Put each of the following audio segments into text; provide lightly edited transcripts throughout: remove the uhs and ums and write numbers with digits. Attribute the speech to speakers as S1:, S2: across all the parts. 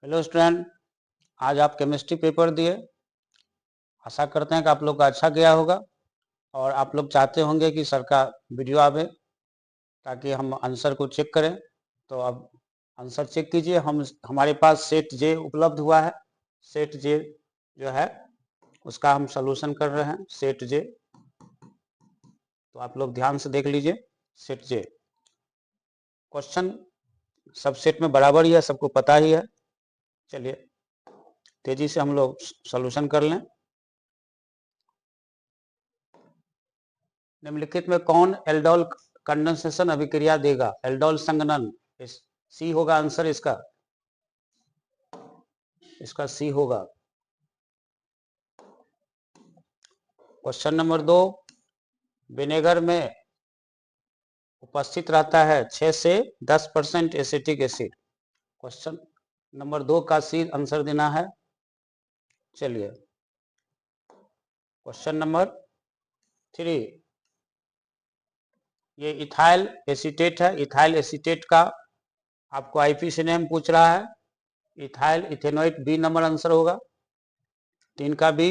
S1: Hello student, आज आप chemistry paper दिए। आशा करते हैं कि आप लोग का अच्छा गया होगा और आप लोग चाहते होंगे कि सर का वीडियो आवे ताकि हम आंसर को चेक करें। तो अब आंसर चेक कीजिए। हमारे पास सेट जे उपलब्ध हुआ है। सेट जे जो है उसका हम सलूशन कर रहे हैं। सेट जे, तो आप लोग ध्यान से देख लीजिए। सेट जे क्वेश्चन सब सेट में बराबर ही है, सबको पता ही है। चलिए तेजी से हम लोग सॉल्यूशन कर लें। निम्नलिखित में कौन एल्डोल कंडेंसेशन अभिक्रिया देगा? एल्डोल संघनन, सी होगा आंसर इसका सी होगा। क्वेश्चन नंबर 2, विनेगर में उपस्थित रहता है 6 से 10% एसिटिक एसिड। क्वेश्चन नंबर 2 का सी आंसर देना है। चलिए क्वेश्चन नंबर 3, ये इथाइल एसीटेट है। इथाइल एसीटेट का आपको आईपीसी नेम पूछ रहा है। Ethyl ethanoate, B number answer होगा। 3 का बी।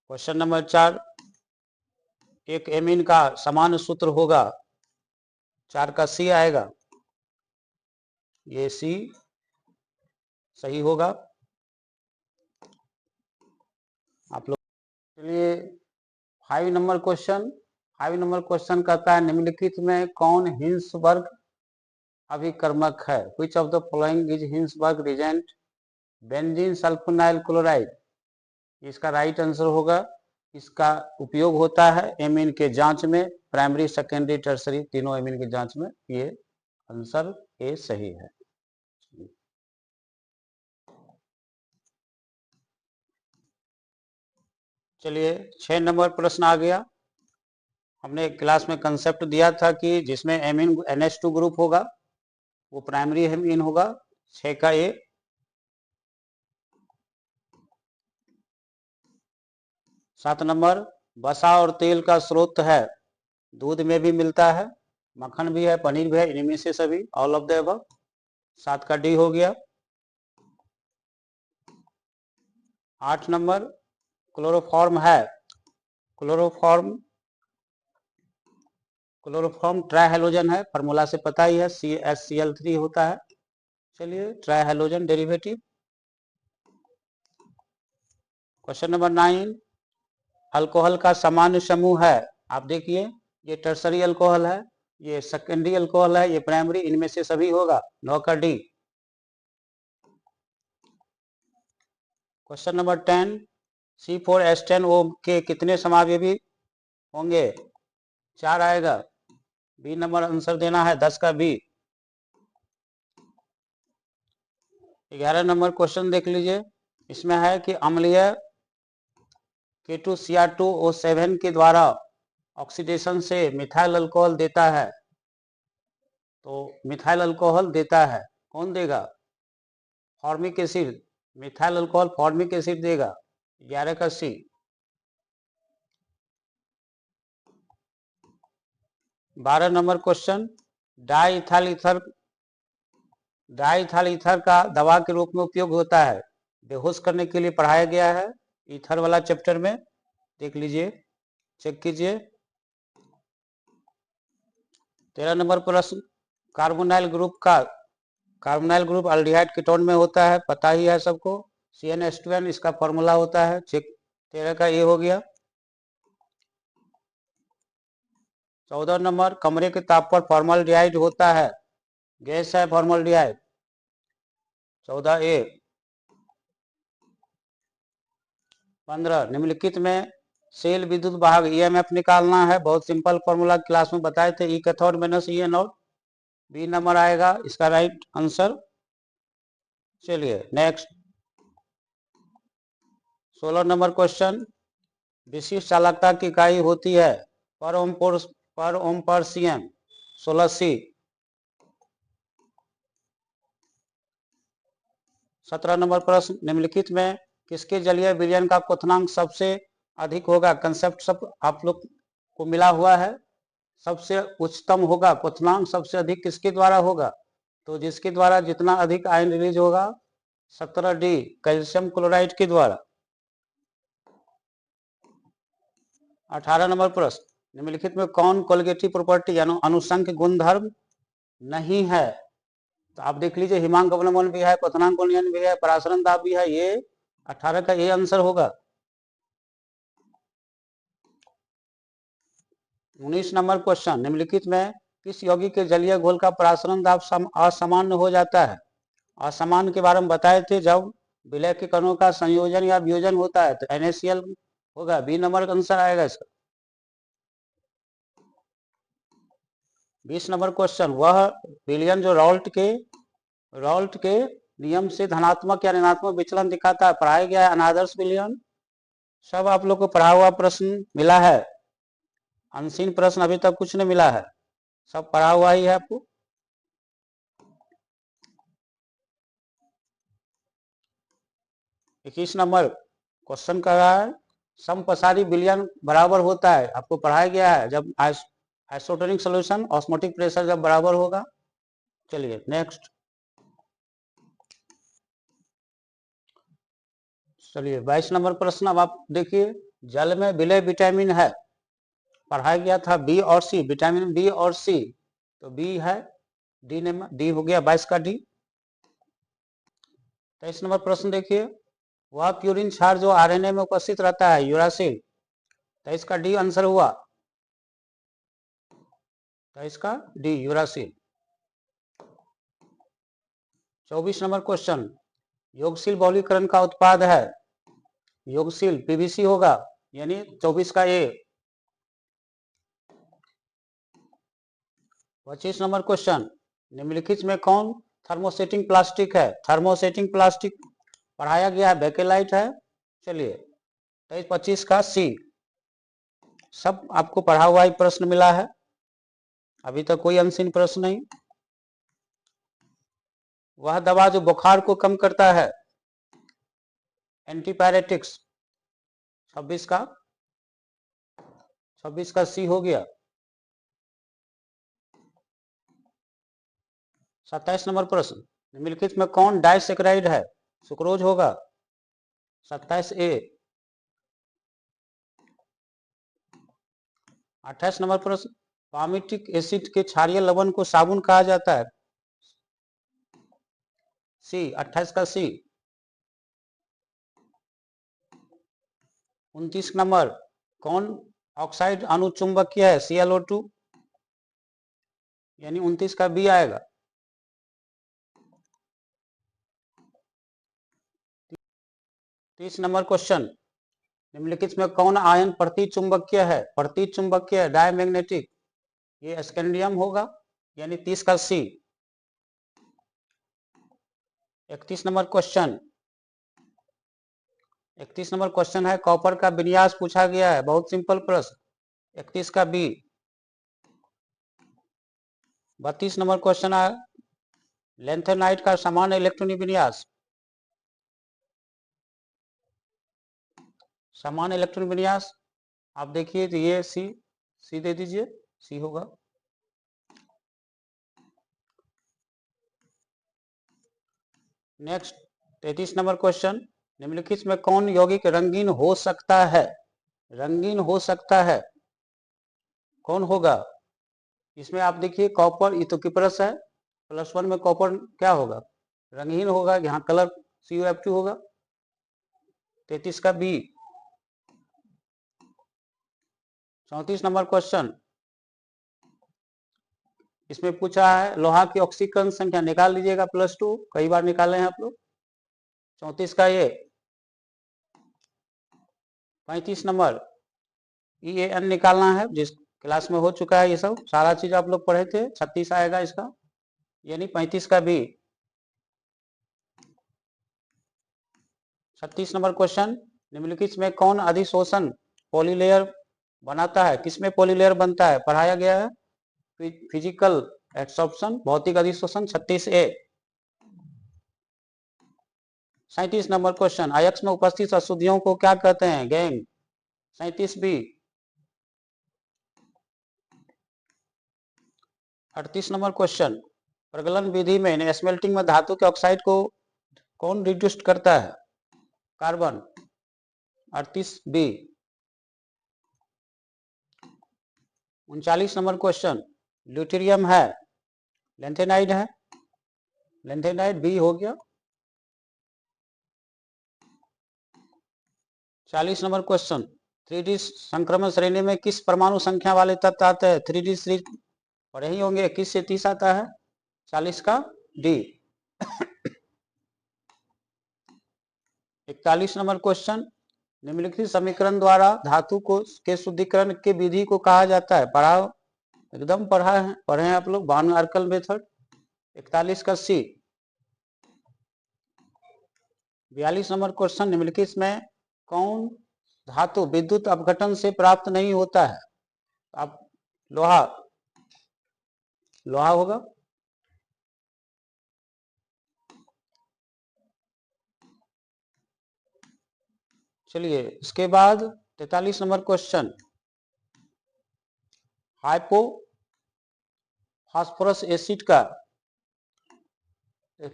S1: क्वेश्चन नंबर 4, एक एमीन का समान सूत्र होगा। 4 का सी आएगा, ये सी सही होगा। आप लोग चलिए 5 नंबर क्वेश्चन कहता है निम्नलिखित में कौन हिंसबर्ग अभिकर्मक है? Which of the following is Hinsberg reagent? Benzene sulfonyl chloride, इसका राइट आंसर होगा। इसका उपयोग होता है एमीन के जांच में, प्राइमरी सेकेंडरी टर्सरी तीनों एमीन के जांच में। ये आंसर ए सही है। चलिए 6 नंबर प्रश्न आ गया। हमने क्लास में कंसेप्ट दिया था कि जिसमें एमीन NH2 ग्रुप होगा वो प्राइमरी एमीन होगा। 6 का ए। 7 नंबर, वसा और तेल का स्रोत है, दूध में भी मिलता है, मक्खन भी है, पनीर भी है, इनमें से सभी, ऑल ऑफ द अबव। 7 का डी हो गया। 8 नंबर, क्लोरोफॉर्म है। क्लोरोफॉर्म ट्राइहेलोजन है, फार्मूला से पता ही है, CHCl3 होता है। चलिए ट्राइहेलोजन डेरिवेटिव। क्वेश्चन नंबर 9, अल्कोहल का सामान्य समूह है। आप देखिए ये टर्सरी अल्कोहल है, ये सेकेंडरी अल्कोहल है, ये प्राइमरी, इनमें से सभी होगा। 9 का डी। क्वेश्चन नंबर 10, C4H10O के कितने समावयवी होंगे? 4 आएगा, बी नंबर आंसर देना है। 10 का बी। 11 नंबर क्वेश्चन देख लीजिए। इसमें है कि अम्लीय K2Cr2O7 के द्वारा ऑक्सीडेशन से मिथाइल अल्कोहल देता है। तो मिथाइल अल्कोहल देता है, कौन देगा? Formic acid. Methyl alcohol formic acid देगा। 11 का सी। 12 नंबर क्वेश्चन, डाईइथाइल ईथर का दवा के रूप में उपयोग होता है। बेहोश करने के लिए पढ़ाया गया है ईथर वाला चैप्टर में, देख लीजिए, चेक कीजिए। 13 नंबर प्रश्न, कार्बोनाइल ग्रुप अल्डिहाइड कीटोन में होता है, पता ही है सबको, CnH2n इसका फॉर्मूला होता है। चेक। 13 का ए हो गया। 14 नंबर, कमरे के ताप पर फॉर्मल्डिहाइड होता है, गैस है फॉर्मल्डिहाइड। 14 ए। 15, निम्नलिखित में सेल विद्युत वाहक EMF निकालना है। बहुत सिंपल फॉर्मूला क्लास में बताए थे, E cathode minus E anode. B number आएगा इसका राइट आंसर। चलिए नेक्स्ट 16 नंबर क्वेश्चन, विशिष्ट चालकता की इकाई होती है पर ओम पर सीएम। 16 सी। 17 नंबर प्रश्न, निम्नलिखित में किसके जलीय विलयन का क्वथनांक सबसे अधिक होगा? कंसेप्ट सब आप लोग को मिला हुआ है। सबसे उच्चतम होगा, क्वथनांक सबसे अधिक किसके द्वारा होगा? तो जिसके द्वारा जितना अधिक आयन रिलीज होगा 17D कैल्शियम क्लोराइड के द्वारा। 18 नंबर प्रश्न, निम्नलिखित में कौन कोलिगेटिव प्रॉपर्टी यानी अनुषंग गुणधर्म नहीं है? तो आप देख लीजिए, हिमांक अवलंबन भी है, क्वथनांक उन्नयन भी है, परासरण दाब भी है, ये 18 का ये आंसर होगा। 19 नंबर क्वेश्चन, निम्नलिखित में किस यौगिक के जलीय घोल का परासरण दाब असामान्य हो जाता है? असामान्य के बारे में बताए थे, जब विलय के कणों का संयोजन या वियोजन होता है तो NaCl होगा, बी नंबर का आंसर आएगा इसका। 20 नंबर क्वेश्चन, वह विलयन जो रॉल्ट के नियम से धनात्मक या ऋणात्मक विचलन दिखाता है, पढ़ाया गया है अनादर्श विलयन। सब आप लोग को पढ़ा हुआ प्रश्न मिला है, अनसीन प्रश्न अभी तक कुछ नहीं मिला है, सब पढ़ा हुआ ही है आपको। 21 नंबर क्वेश्चन कर रहा है, समपसारी विलयन बराबर होता है, आपको पढ़ाया गया है, जब आइसोटोनिक सॉल्यूशन ऑस्मोटिक प्रेशर जब बराबर होगा। चलिए नेक्स्ट, चलिए 22 नंबर प्रश्न। अब आप देखिए, जल में विलय विटामिन है, पढ़ाया गया था बी और सी, विटामिन बी और सी, तो बी है, डी हो गया 22 का डी। 23 नंबर प्रश्न देखिए, वह प्यूरिन क्षार जो RNA में उपस्थित रहता है, यूरासिल, 23 का डी आंसर हुआ, 23 का डी यूरासिल। 24 नंबर क्वेश्चन, योगशील बहुलीकरण का उत्पाद है, योगशील PVC होगा, यानी 24 का ए। 25 नंबर क्वेश्चन, निम्नलिखित में कौन थर्मोसेटिंग प्लास्टिक है? थर्मोसेटिंग प्लास्टिक पढ़ाया गया है, बेकेलाइट है। चलिए 23-25 का सी, सब आपको पढ़ा हुआ ही प्रश्न मिला है, अभी तक कोई अनसीन प्रश्न नहीं। वह दवा जो बुखार को कम करता है, एंटीपायरेटिक्स, 26 का सी हो गया। 27 नंबर प्रश्न, निम्नलिखित में कौन डाइसैकेराइड है? सुक्रोज होगा, 27 ए। 28 नंबर प्रश्न, पामिटिक एसिड के क्षारीय लवण को साबुन कहा जाता है, सी, 28 का सी। 29 नंबर, कौन ऑक्साइड अनुचुंबकीय है? ClO2, यानी 29 का बी आएगा। 30 नंबर क्वेश्चन, निम्नलिखित में कौन आयन प्रतिचुंबकीय है? प्रतिचुंबकीय डायमैग्नेटिक, ये स्कैंडियम होगा, यानी 30 का सी। 31 नंबर क्वेश्चन, 31 नंबर क्वेश्चन है, कॉपर का विन्यास पूछा गया है, बहुत सिंपल प्रश्न, 31 का बी। 32 नंबर क्वेश्चन है, लैंथेनाइट का सामान्य इलेक्ट्रॉनिक विन्यास, सामान्य इलेक्ट्रॉनिक विन्यास आप देखिए तो ये सी दे दीजिए, सी होगा। नेक्स्ट 33 नंबर क्वेश्चन, निम्नलिखित में कौन यौगिक रंगीन हो सकता है? रंगीन हो सकता है, कौन होगा? इसमें आप देखिए, कॉपर, ये तो किप्रस है, +1 में कॉपर क्या होगा? रंगीन होगा, यहाँ कलर CuF2 होगा। 33 का बी। 34 नंबर क्वेश्चन, इसमें पूछा है लोहा की ऑक्सीकरण संख्या, निकाल लीजिएगा, +2, कई बार निकाले हैं आप लोग। 34 का ये। 35 नंबर, EAN निकालना है, जिस क्लास में हो चुका है ये सब सारा चीज आप लोग पढ़े थे, 36 आएगा इसका, यानी 35 का बी। 36 नंबर क्वेश्चन, निम्नलिखित में कौन अधिशोषण पॉलीलेयर बनाता है? किसमें पॉलीलेयर बनता है? पढ़ाया गया है, फिजिकल एब्सॉर्प्शन, भौतिक अधिशोषण, 36 ए। 37 नंबर क्वेश्चन, आयक्स में उपस्थित अशुद्धियों को क्या कहते हैं? Gangue, 37 B. 38 नंबर क्वेश्चन, प्रगलन विधि में स्मेल्टिंग में धातु के ऑक्साइड को कौन रिड्यूस करता है? कार्बन। 38 बी। 39 नंबर क्वेश्चन, ल्यूटेरियम है, लेंथेनाइड है, लेंथेनाइड बी हो गया। 40 नंबर क्वेश्चन, 3D संक्रमण श्रेणी में किस परमाणु संख्या वाले तत्व आते हैं? 3D सीरीज पढ़े ही होंगे, 21 से 30 आता है, 40 का डी। 41 नंबर क्वेश्चन, निम्नलिखित समीकरण द्वारा धातु को के शुद्धिकरण की विधि को कहा जाता है? पढ़ाओ, एकदम पढ़े हैं आप लोग, बान आर्कल मेथड। 41 का सी। 42 नंबर क्वेश्चन, निम्नलिखित में कौन धातु विद्युत अपघटन से प्राप्त नहीं होता है? आप लोहा, लोहा होगा। चलिए इसके बाद 43 number question, hypo phosphorus acid का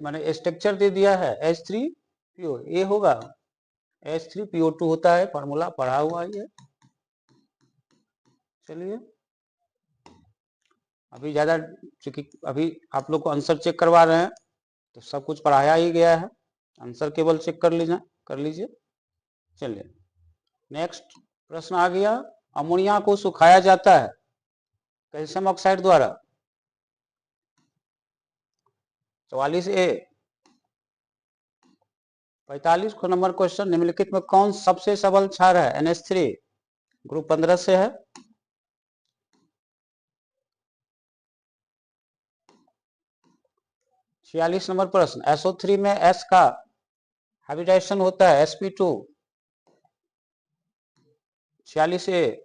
S1: मैंने स्ट्रक्चर दे दिया है H3PO, ये होगा H3PO2 होता है, फॉर्मूला पढ़ा हुआ है। चलिए अभी ज्यादा, चूंकि अभी आप लोग को आंसर चेक करवा रहे हैं तो सब कुछ पढ़ाया ही गया है, आंसर केवल चेक कर लीजिए। चलिए नेक्स्ट प्रश्न आ गया, अमोनिया को सुखाया जाता है कैल्शियम ऑक्साइड द्वारा? 44 ए। 45 नंबर क्वेश्चन, निम्नलिखित में कौन सबसे सबल क्षार है? NH3, ग्रुप 15 से है। 46 नंबर प्रश्न, SO3 में S का हाइब्रिडाइजेशन होता है sp2। 46 ए।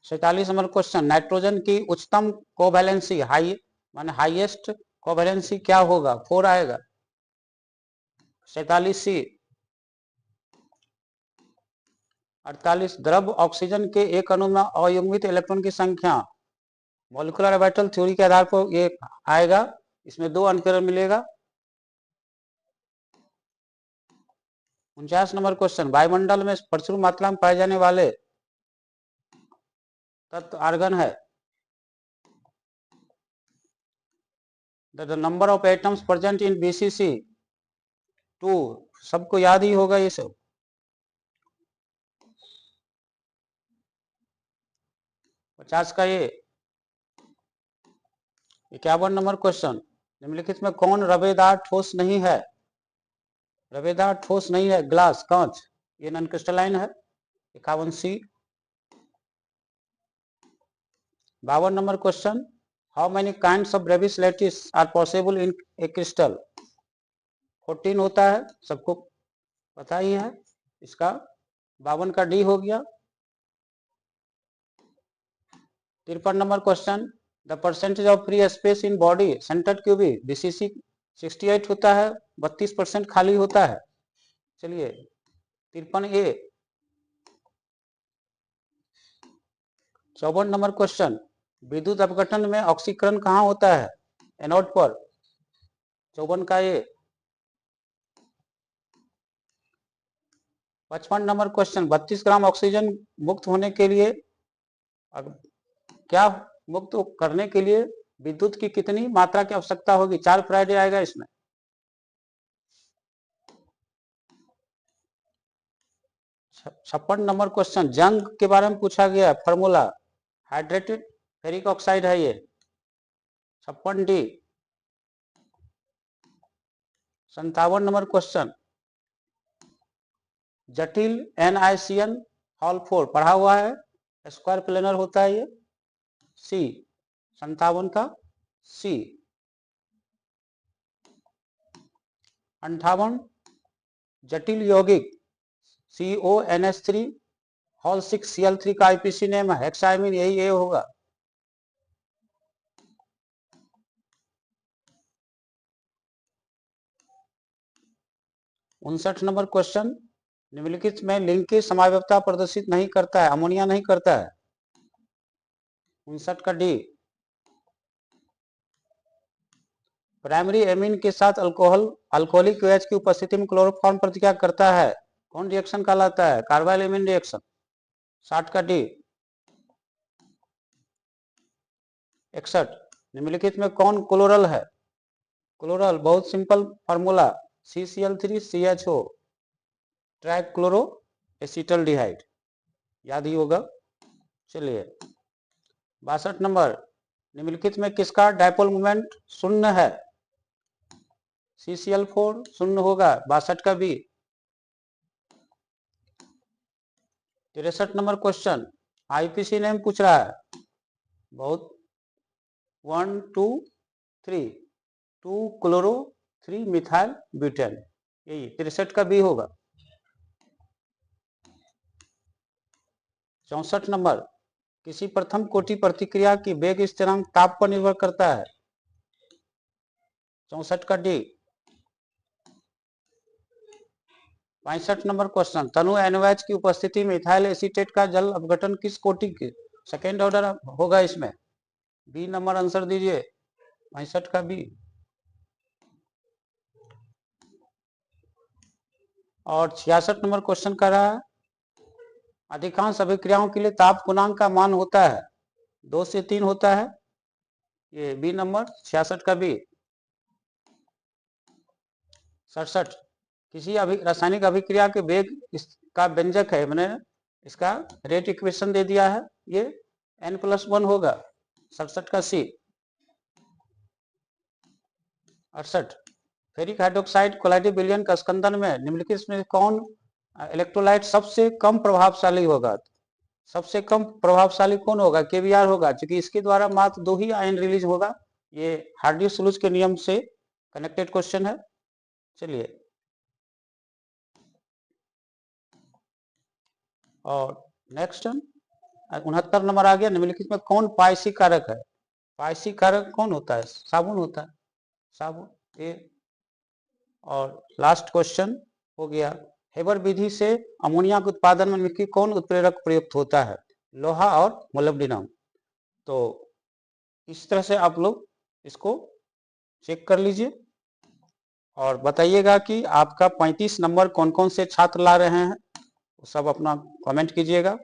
S1: 47 नंबर क्वेश्चन, नाइट्रोजन की उच्चतम कोवैलेंसी माने हाईएस्ट कोवैलेंसी क्या होगा? 4 आएगा। 47 सी। 48, द्रव ऑक्सीजन के एक अणु में अयुग्मित इलेक्ट्रॉन की संख्या मॉलिक्यूलर ऑर्बिटल थ्योरी के आधार पर ये आएगा, इसमें 2 अंतर मिलेगा। 49 नंबर क्वेश्चन, वायुमंडल में प्रचुर मात्रा में पाए जाने वाले तत्व आर्गन है। The number of atoms present in BCC2, सबको याद ही होगा ये सब। 50 का ये। 51 नंबर क्वेश्चन, निम्नलिखित में कौन रवेदार ठोस नहीं है? रवेदार ठोस नहीं है, ग्लास, कांच, ये नॉन क्रिस्टलाइन है। 51 C. 52 number question, how many kinds of Bravais lattice are possible in a crystal? 14 होता है, सबको पता ही है इसका। 52 का डी हो गया। 53 number question, the percentage of free space in body centre cubic BCC 68 होता है, 32% खाली होता है। चलिए 53 ए। 54 नंबर क्वेश्चन, विद्युत अपघटन में ऑक्सीकरण कहाँ होता है? एनोड पर। 54 का ये। 55 नंबर क्वेश्चन, 32 ग्राम ऑक्सीजन मुक्त होने के लिए क्या मुक्त करने के लिए विद्युत की कितनी मात्रा की आवश्यकता होगी? 4 फ्राइडे आएगा इसमें। 56 नंबर क्वेश्चन, जंग के बारे में पूछा गया है, फॉर्मूला हाइड्रेटेड फेरिक ऑक्साइड है ये। 56 डी। 57 नंबर क्वेश्चन, जटिल NiCN हॉल 4 पढ़ा हुआ है, स्क्वायर प्लेनर होता है ये। सी। 57 का सी। 58, जटिल यौगिक CONH3 हॉल 6 Cl3 का IPC नेम है, हेक्साइमिन, यही ए होगा। 59 नंबर क्वेश्चन, निम्नलिखित में लिंग की समावयवता प्रदर्शित नहीं करता है? अमोनिया नहीं करता है। 59 का डी। प्राइमरी एमीन के साथ अल्कोहलिक OH की उपस्थिति में क्लोरोफॉर्म प्रतिक्रिया करता है, कौन रिएक्शन कहलाता है? Carbyl amine reaction. 60 का डी। 61 निम्नलिखित में कौन क्लोरल है? क्लोरल बहुत simple formula CCl3CHO trichloro acetaldehyde, याद ही होगा। चलिए 62 नंबर, निम्नलिखित में किसका डायपोल मोमेंट शून्य है? CCl4 शून्य होगा, 62 का B. 63 number question IPC name पूछ रहा है, बहुत 1 2 3 2 क्लोरो 3 मिथाइल ब्यूटेन, यही 63 का बी होगा। 64 नंबर, किसी प्रथम कोटि प्रतिक्रिया की वेग स्थिरांक ताप पर निर्भर करता है? 64 का डी। 65 नंबर क्वेश्चन, तनु NOH की उपस्थिति में इथाइल एसीटेट का जल अपघटन किस कोटि के सेकेंड ऑर्डर होगा? इसमें बी नंबर आंसर दीजिए, 65 का बी। और 66 नंबर क्वेश्चन कर रहा है, अधिकांश अभिक्रियाओं के लिए ताप गुणांक का मान होता है 2 से 3 होता है, ये बी नंबर 66 का बी। 67 किसी रासायनिक अभिक्रिया के वेग इसका व्यंजक है, मैंने इसका रेट इक्वेशन दे दिया है, ये n+1 होगा, 67 का सी। 68 फेरिक हाइड्रोक्साइड कोलाइडी विलयन का स्कंदन में निम्नलिखित में कौन इलेक्ट्रोलाइट सबसे कम प्रभावशाली होगा? सबसे कम प्रभावशाली कौन होगा? KBr होगा, क्योंकि इसके द्वारा मात्र 2 ही आयन रिलीज होगा। ये हार्डी-सुलूज के नियम से कनेक्टेड क्वेश्चन है। चलिए और नेक्स्ट 69 नंबर आ गया, निम्नलिखित में कौन पायसी कारक है? पायसी कारक कौन होता है? साबुन होता है, साबुन ए। और लास्ट क्वेश्चन हो गया, हेबर विधि से अमोनिया के उत्पादन में कौन उत्प्रेरक प्रयुक्त होता है? लोहा और मोलिब्डेनम। तो इस तरह से आप लोग इसको चेक कर लीजिए और बताइएगा कि आपका 35 नंबर कौन कौन से छात्र ला रहे हैं, सब अपना कमेंट कीजिएगा।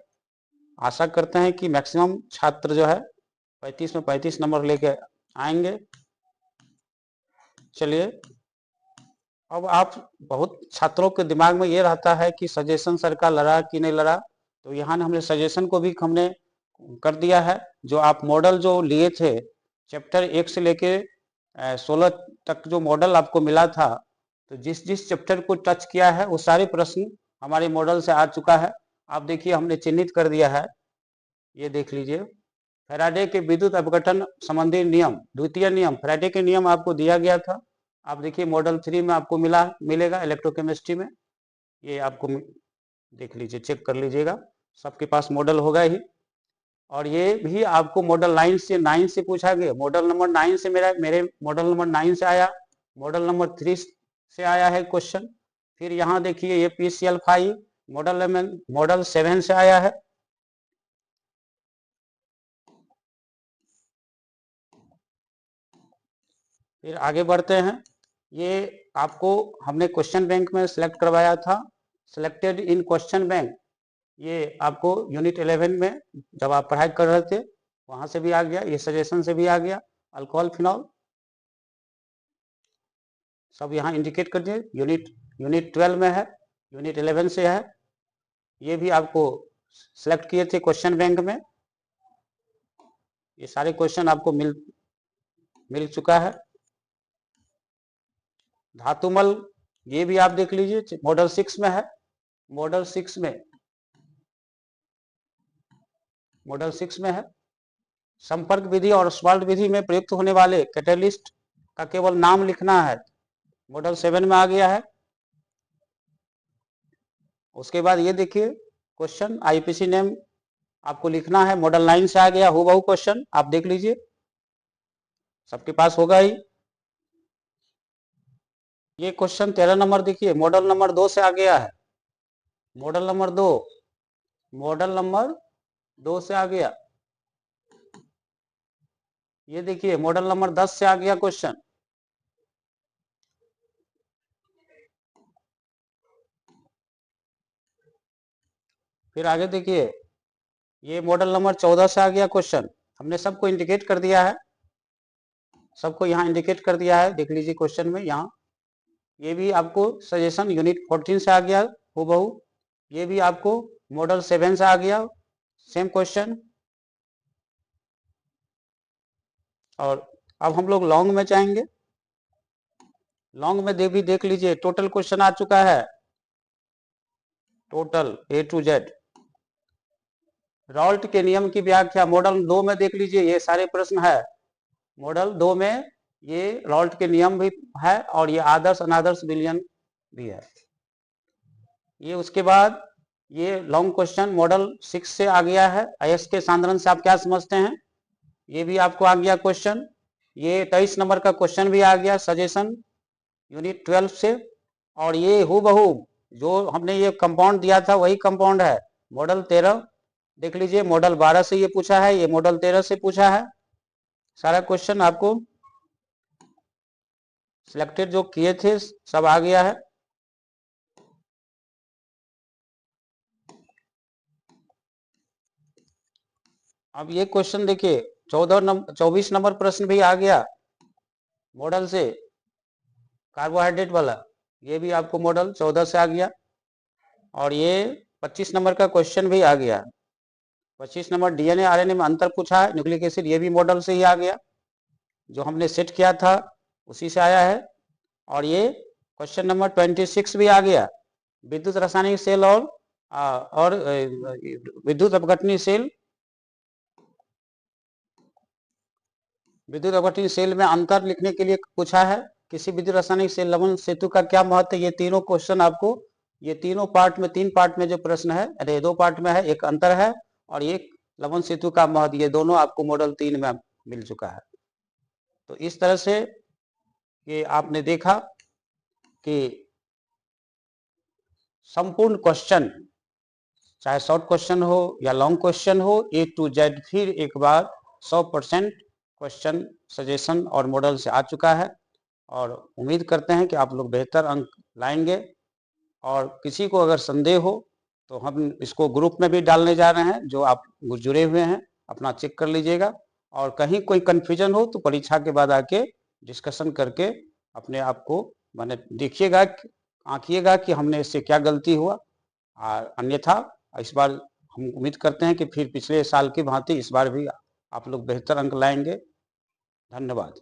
S1: आशा करते हैं कि मैक्सिमम छात्र जो है 35 में 35 नंबर लेके आएंगे। चलिए, अब आप बहुत छात्रों के दिमाग में ये रहता है कि सजेशन सर का लड़ा कि नहीं लड़ा, तो यहाँ हमने सजेशन को भी हमने कर दिया है। जो आप मॉडल जो लिए थे चैप्टर 1 से लेके 16 तक जो मॉडल आपको मिला था, तो जिस जिस चैप्टर को टच किया है वो सारे प्रश्न हमारे मॉडल से आ चुका है। आप देखिए हमने चिन्हित कर दिया है, ये देख लीजिए। फैराडे के विद्युत अपघटन संबंधी नियम, द्वितीय नियम फैराडे के नियम आपको दिया गया था। आप देखिए मॉडल 3 में आपको मिलेगा इलेक्ट्रोकेमिस्ट्री में, ये आपको देख लीजिए, चेक कर लीजिएगा, सबके पास मॉडल होगा ही। और ये भी आपको मॉडल 9 से पूछा गया। मॉडल नंबर 9 से मेरे मॉडल नंबर 9 से आया, मॉडल नंबर 3 से आया है क्वेश्चन। फिर यहाँ देखिए ये PCl5 मॉडल 7 से आया है। फिर आगे बढ़ते हैं, ये आपको हमने क्वेश्चन बैंक में सिलेक्ट करवाया था, सिलेक्टेड इन क्वेश्चन बैंक, ये आपको यूनिट 11 में जब आप पढ़ाई कर रहे थे वहां से भी आ गया, ये सजेशन से भी आ गया। अल्कोहल फिनॉल सब यहाँ इंडिकेट कर दिए, यूनिट 12 में है, यूनिट 11 से है, ये भी आपको सिलेक्ट किए थे क्वेश्चन बैंक में। ये सारे क्वेश्चन आपको मिल चुका है। धातुमल, ये भी आप देख लीजिए, मॉडल 6 में है, मॉडल 6 में है। संपर्क विधि और ऑस्वाल्ड विधि में प्रयुक्त होने वाले कैटेलिस्ट का केवल नाम लिखना है, मॉडल 7 में आ गया है। उसके बाद ये देखिए क्वेश्चन IPC नेम आपको लिखना है, मॉडल 9 से आ गया हूबहू क्वेश्चन, आप देख लीजिए, सबके पास होगा ही। ये क्वेश्चन 13 नंबर देखिए, मॉडल नंबर 2 से आ गया है, मॉडल नंबर 2 से आ गया। ये देखिए मॉडल नंबर 10 से आ गया क्वेश्चन। फिर आगे देखिए, ये मॉडल नंबर 14 से आ गया क्वेश्चन। हमने सबको इंडिकेट कर दिया है, सबको यहाँ इंडिकेट कर दिया है, देख लीजिए क्वेश्चन में यहाँ। ये भी आपको सजेशन यूनिट 14 से आ गया हूबहू। ये भी आपको मॉडल 7 से आ गया, सेम क्वेश्चन। और अब हम लोग लॉन्ग में जाएंगे। लॉन्ग में भी देख लीजिए, टोटल क्वेश्चन आ चुका है, total A to Z। Raoult के नियम की व्याख्या मॉडल 2 में देख लीजिए, ये सारे प्रश्न है मॉडल 2 में। ये रॉल्ट के नियम भी है और ये आदर्श अनादर्श विलयन भी है। ये उसके बाद ये लॉन्ग क्वेश्चन मॉडल 6 से आ गया है। अयस्क के सांद्रण से आप क्या समझते हैं, ये भी आपको आ गया क्वेश्चन। ये 23 नंबर का क्वेश्चन भी आ गया सजेशन यूनिट 12 से। और ये हूबहू जो हमने ये कंपाउंड दिया था वही कंपाउंड है मॉडल 13। देख लीजिए मॉडल 12 से ये पूछा है, ये मॉडल 13 से पूछा है। सारा क्वेश्चन आपको सिलेक्टेड जो किए थे सब आ गया है। अब ये क्वेश्चन देखिए 24 नंबर प्रश्न भी आ गया मॉडल से, कार्बोहाइड्रेट वाला। ये भी आपको मॉडल 14 से आ गया। और ये 25 नंबर का क्वेश्चन भी आ गया। 25 नंबर डीएनए आरएनए में अंतर पूछा है, न्यूक्लिक एसिड, ये भी मॉडल से ही आ गया, जो हमने सेट किया था उसी से आया है। और ये क्वेश्चन नंबर 26 भी आ गया, विद्युत रासायनिक सेल और विद्युत अपघटनीय सेल। विद्युत अपघटनीय सेल में अंतर लिखने के लिए पूछा है, किसी विद्युत रासायनिक सेल लवण सेतु का क्या महत्व है। ये तीनों क्वेश्चन आपको, ये तीनों पार्ट में, 3 पार्ट में जो प्रश्न है, अरे 2 पार्ट में है, एक अंतर है और एक लवण सेतु का महत्व, ये दोनों आपको मॉडल 3 में मिल चुका है। तो इस तरह से ये आपने देखा कि संपूर्ण क्वेश्चन, चाहे शॉर्ट क्वेश्चन हो या लॉन्ग क्वेश्चन हो, A to Z फिर एक बार 100% क्वेश्चन सजेशन और मॉडल से आ चुका है। और उम्मीद करते हैं कि आप लोग बेहतर अंक लाएंगे। और किसी को अगर संदेह हो तो हम इसको ग्रुप में भी डालने जा रहे हैं, जो आप जुड़े हुए हैं अपना चेक कर लीजिएगा। और कहीं कोई कन्फ्यूजन हो तो परीक्षा के बाद आके डिस्कशन करके अपने आप को माने देखिएगा, आंकिएगा कि हमने इससे क्या गलती हुआ। अन्यथा इस बार हम उम्मीद करते हैं कि फिर पिछले साल की भांति इस बार भी आप लोग बेहतर अंक लाएंगे। धन्यवाद।